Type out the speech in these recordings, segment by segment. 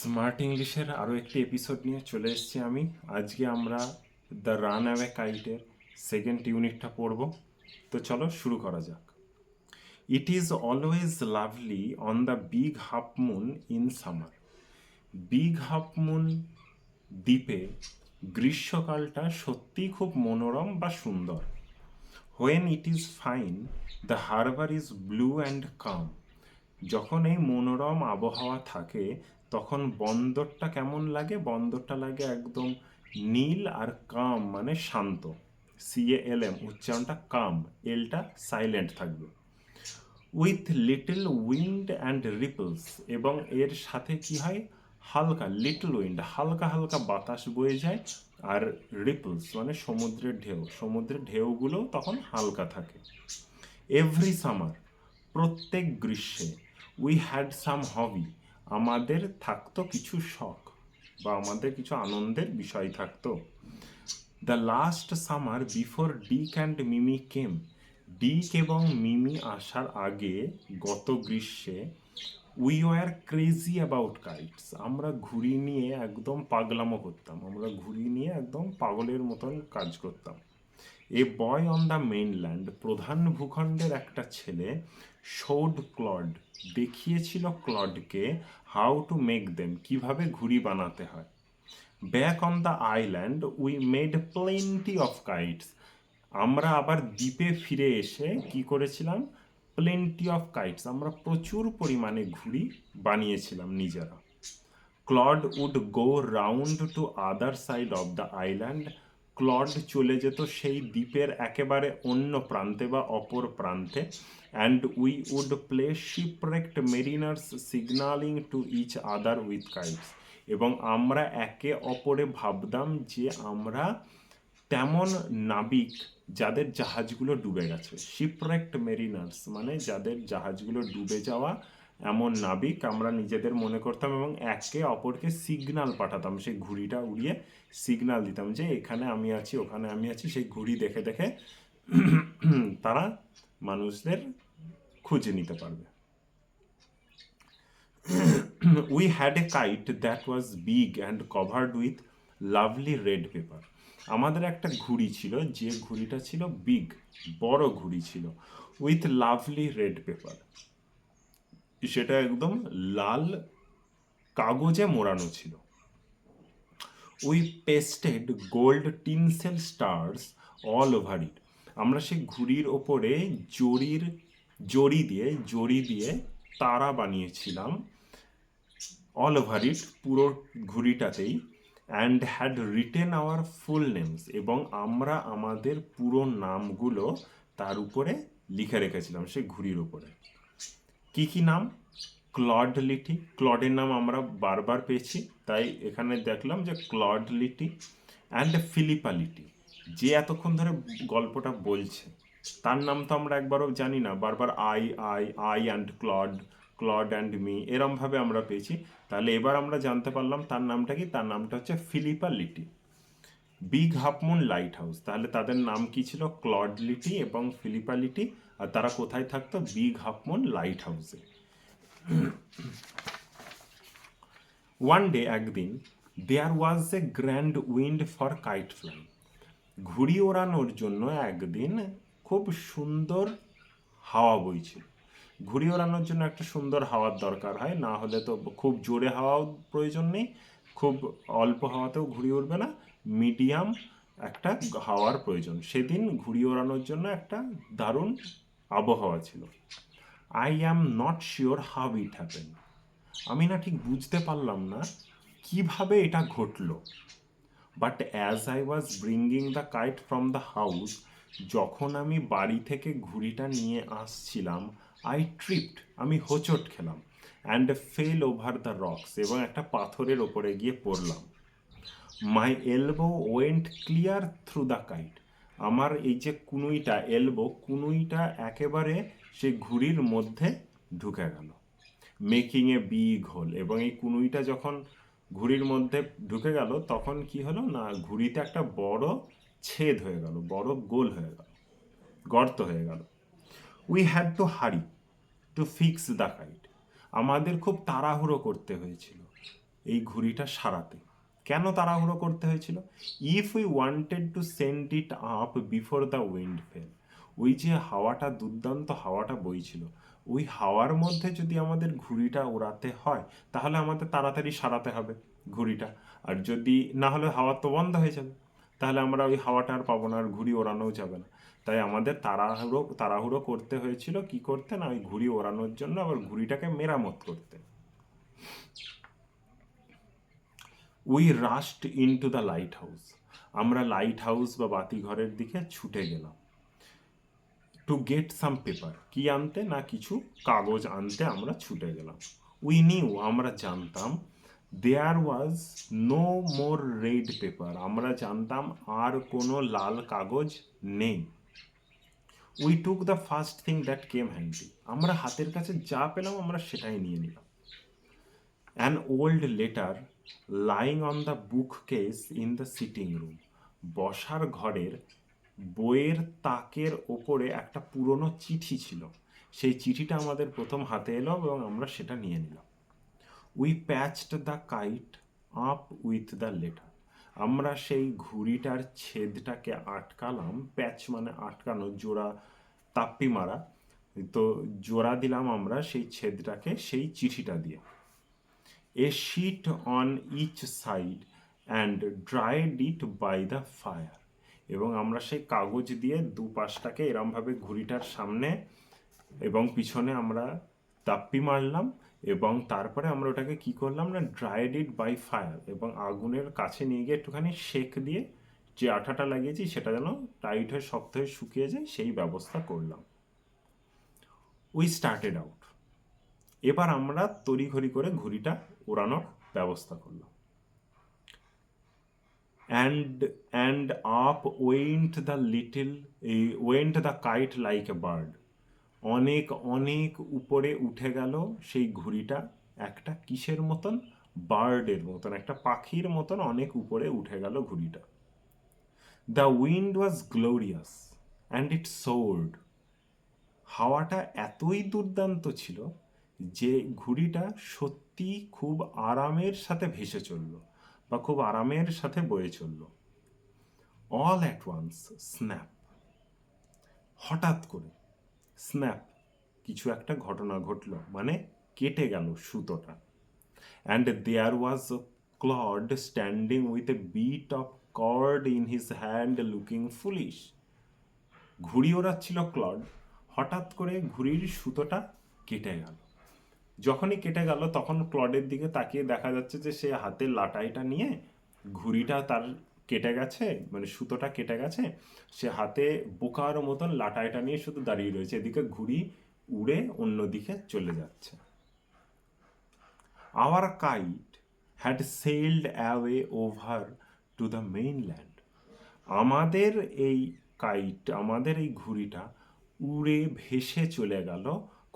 Smart ইংলিশের আরও একটি এপিসোড নিয়ে চলে এসেছি আমি। আজকে আমরা দ্য রান অ্যাওয়ে কাইটের সেকেন্ড ইউনিটটা পড়ব। তো চলো শুরু করা যাক। It is always lovely on the Big Half Moon in summer. Big Half Moon দ্বীপে গ্রীষ্মকালটা সত্যিই খুব মনোরম বা সুন্দর। When it is fine the harbour is blue and calm. যখন এই মনোরম আবহাওয়া থাকে তখন বন্দরটা কেমন লাগে? বন্দরটা লাগে একদম নীল আর কাম মানে শান্ত। CALM উচ্চারণটা কাম, এলটা সাইলেন্ট থাকবে। With little wind and ripples, এবং এর সাথে কি হয়? হালকা লিটল উইন্ড, হালকা হালকা বাতাস বয়ে যায়, আর রিপলস মানে সমুদ্রের ঢেউ, সমুদ্রের ঢেউগুলো তখন হালকা থাকে। এভরি সামার, প্রত্যেক গ্রীষ্মে, উই হ্যাড সাম হবি, আমাদের থাকতো কিছু শখ বা আমাদের কিছু আনন্দের বিষয় থাকতো। The last summer before Dick and Mimi came, Dick এবং মিমি আসার আগে গত গ্রীষ্মে, we were crazy about kites, আমরা ঘুড়ি নিয়ে একদম পাগলামো করতাম, আমরা ঘুড়ি নিয়ে একদম পাগলের মতন কাজ করতাম। এ বয় অন দ্য মেইনল্যান্ড, প্রধান ভূখণ্ডের একটা ছেলে, শোড ক্লড, দেখিয়েছিল ক্লডকে হাউ টু মেক দেম, কিভাবে ঘুড়ি বানাতে হয়। Back on the island we made plenty of kites, আমরা আবার দ্বীপে ফিরে এসে কি করেছিলাম? প্লেন্টি অফ কাইটস, আমরা প্রচুর পরিমাণে ঘুড়ি বানিয়েছিলাম নিজেরা। Claude would go round to other side of the island, Claude চলে যেত সেই দ্বীপের একেবারে অন্য প্রান্তে বা অপর প্রান্তে। And we would play shipwrecked mariners signalling to each other with kites, এবং আমরা একে অপরে ভাবতাম যে আমরা তেমন নাবিক যাদের জাহাজগুলো ডুবে গেছে। শিপরেক্ট মেরিনার্স মানে যাদের জাহাজগুলো ডুবে যাওয়া এমন নাবিক আমরা নিজেদের মনে করতাম, এবং একে অপরকে সিগনাল পাঠাতাম, সেই ঘুড়িটা উড়িয়ে সিগনাল দিতাম যে এখানে আমি আছি, ওখানে আমি আছি। সেই ঘুড়ি দেখে দেখে তারা মানুষদের খুঁজে নিতে পারবে। We had a kite that was big and covered with lovely red paper, আমাদের একটা ঘুড়ি ছিল, যে ঘুড়িটা ছিল বিগ, বড় ঘুড়ি ছিল, উইথ লাভলি রেড পেপার, সেটা একদম লাল কাগজে মোড়ানো ছিল। We pasted gold tinsel stars all over ইট, আমরা সেই ঘুড়ির ওপরে জড়ি দিয়ে তারা বানিয়েছিলাম। অল ওভার ইট, পুরো ঘুড়িটাতেই। And had written our full names, এবং আমরা আমাদের পুরো নামগুলো তার উপরে লিখে রেখেছিলাম সেই ঘুড়ির উপরে। কি কি নাম? ক্লড লিটি, ক্লডের নাম আমরা বারবার পেয়েছি, তাই এখানে দেখলাম যে Claude Litty. And Philippa Litty, যে এতক্ষণ ধরে গল্পটা বলছে তার নাম তো আমরা একবারও জানি না, বারবার I and Claude, Claude and me, এরমভাবে আমরা পেয়েছি। তাহলে এবার আমরা জানতে পারলাম তার নামটা কি, তার নামটা হচ্ছে Philippa litti. Big Half Moon light house, তাহলে তাদের নাম কি ছিল? ক্লড লিটি এবং ফিলিপা লিটি, আর তারা কোথায় থাকতো? বিগ হাফ মুন লাইট হাউসে। ওয়ান ডে, একদিন, there was a grand wind for kite fly, ঘুড়ি ওড়ানোর জন্য একদিন খুব সুন্দর হাওয়া বইছিল। ঘুড়ি ওড়ানোর জন্য একটা সুন্দর হাওয়ার দরকার হয়, না হলে তো খুব জোরে হাওয়াও প্রয়োজন নেই, খুব অল্প হাওয়াতেও ঘুড়ি উড়বে না, মিডিয়াম একটা হাওয়ার প্রয়োজন। সেদিন ঘুড়ি ওড়ানোর জন্য একটা দারুণ আবহাওয়া ছিল। I am not sure how it happen, আমি না ঠিক বুঝতে পারলাম না কিভাবে এটা ঘটলো। But as I was bringing the kite from the house, যখন আমি বাড়ি থেকে ঘুড়িটা নিয়ে আসছিলাম, আই ট্রিপড, আমি হোঁচট খেলাম, and fell over the rocks, এবং একটা পাথরের ওপরে গিয়ে পড়লাম। My elbow went clear through the kite, আমার এই যে কুনুইটা, এলবো কুনুইটা একেবারে সেই ঘুড়ির মধ্যে ঢুকে গেল। মেকিং এ বিগ হোল, এবং এই কুনুইটা যখন ঘুড়ির মধ্যে ঢুকে গেল তখন কি হলো না, ঘুড়িতে একটা বড় ছেদ হয়ে গেল, বড় গোল হয়ে গেল, গর্ত হয়ে গেল। We had to hurry to fix the kite, আমাদের খুব তাড়াহুড়ো করতে হয়েছিল এই ঘুড়িটা সারাতে। কেন তাড়াহুড়ো করতে হয়েছিল? If we wanted to send it up before the wind fail, ওই যে হাওয়াটা, দুর্দান্ত হাওয়াটা বইছিল, ওই হাওয়ার মধ্যে যদি আমাদের ঘুড়িটা ওড়াতে হয় তাহলে আমাদের তাড়াতাড়ি সারাতে হবে ঘুড়িটা। আর যদি না হলে হাওয়া তো বন্ধ হয়ে যাবে, তাহলে আমরা ওই হাওয়াটা আর পাবো না, আর ঘুড়ি ওড়ানোও যাবে না। তাই আমাদের তাড়াহুড়ো তাড়াহুড়ো করতে হয়েছিল কি করতে না, ওই ঘুড়ি ওড়ানোর জন্য, আবার ঘুড়িটাকে মেরামত করতে। We রাশড into the light house, আমরা লাইট হাউস বা বাতিঘরের দিকে ছুটে গেলাম। টু গেট সাম পেপার, কি আনতে না, কিছু কাগজ আনতে আমরা ছুটে গেলাম। উই নিউ, আমরা জানতাম, there was no more red paper, আমরা জানতাম আর কোনো লাল কাগজ নেই। We took the first thing that came handy, আমরা হাতের কাছে যা পেলাম আমরা সেটাই নিয়ে নিলাম। An old letter lying on the bookcase in the sitting room, বসার ঘরের বইয়ের তাকের ওপরে একটা পুরনো চিঠি ছিল, সেই চিঠিটা আমাদের প্রথম হাতে এলো এবং আমরা সেটা নিয়ে নিলাম। We patched the kite up with the letter, আমরা সেই ঘুড়িটার ছেদটাকে আটকালাম, প্যাচ মানে আটকানো, জোড়া তাপ্পি মারা, তো জোড়া দিলাম আমরা সেই ছেদটাকে সেই চিঠিটা দিয়ে। A sheet on each side and dried it by the fire, এবং আমরা সেই কাগজ দিয়ে দুপাশটাকে এরমভাবে ঘুড়িটার সামনে এবং পিছনে আমরা তাপ্পি মারলাম, এবং তারপরে আমরা ওটাকে কি করলাম না, ড্রাইড ইট বাই ফায়ার, এবং আগুনের কাছে নিয়ে গিয়ে একটুখানি সেক দিয়ে যে আঠাটা লাগিয়েছি সেটা যেন টাইট হয়ে শক্ত হয়ে শুকিয়ে যায় সেই ব্যবস্থা করলাম। উই স্টার্টেড আউট, এবার আমরা তড়িঘড়ি করে ঘুড়িটা ওড়ানোর ব্যবস্থা করলাম। And up went the little went the kite like a bird, অনেক অনেক উপরে উঠে গেল সেই ঘুড়িটা একটা কিসের মতন, বার্ডের মতন, একটা পাখির মতন অনেক উপরে উঠে গেল ঘুড়িটা। The wind was glorious and it soared, হাওয়াটা এতই দুর্দান্ত ছিল যে ঘুড়িটা সত্যি খুব আরামের সাথে ভেসে চলল বা খুব আরামের সাথে বয়ে চলল। অল অ্যাট ওয়ান্স স্ন্যাপ, হঠাৎ করে, স্ন্যাপ কিছু একটা ঘটনা ঘটল, মানে কেটে গেল সুতোটা। And there was Claude standing with a bit of cord in his hand looking foolish, ঘুড়ি ওড়াচ্ছিল ক্লড, হঠাৎ করে ঘুড়ির সুতোটা কেটে গেল। যখনই কেটে গেল তখন ক্লডের দিকে তাকিয়ে দেখা যাচ্ছে যে সে হাতের লাটাইটা নিয়ে, ঘুড়িটা তার কেটে গেছে, মানে সুতোটা কেটে গেছে, সে হাতে বোকার মতন লাটাইটা নিয়ে শুধু দাঁড়িয়ে রয়েছে, এদিকে ঘুড়ি উড়ে অন্যদিকে চলে যাচ্ছে। Our kite had sailed away over to the mainland, আমাদের এই কাইট, আমাদের এই ঘুড়িটা উড়ে ভেসে চলে গেল,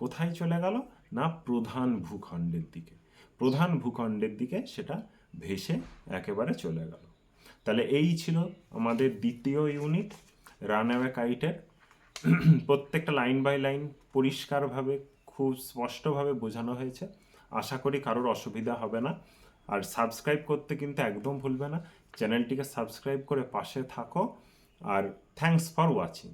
কোথায় চলে গেল না, প্রধান ভূখণ্ডের দিকে, প্রধান ভূখণ্ডের দিকে সেটা ভেসে একেবারে চলে গেল। তাহলে এই ছিল আমাদের দ্বিতীয় ইউনিট রানঅ্যাওয়ে কাইটের। প্রত্যেকটা লাইন বাই লাইন পরিষ্কারভাবে খুব স্পষ্টভাবে বোঝানো হয়েছে, আশা করি কারোর অসুবিধা হবে না। আর সাবস্ক্রাইব করতে কিন্তু একদম ভুলবে না, চ্যানেলটিকে সাবস্ক্রাইব করে পাশে থাকো। আর থ্যাঙ্কস ফর ওয়াচিং।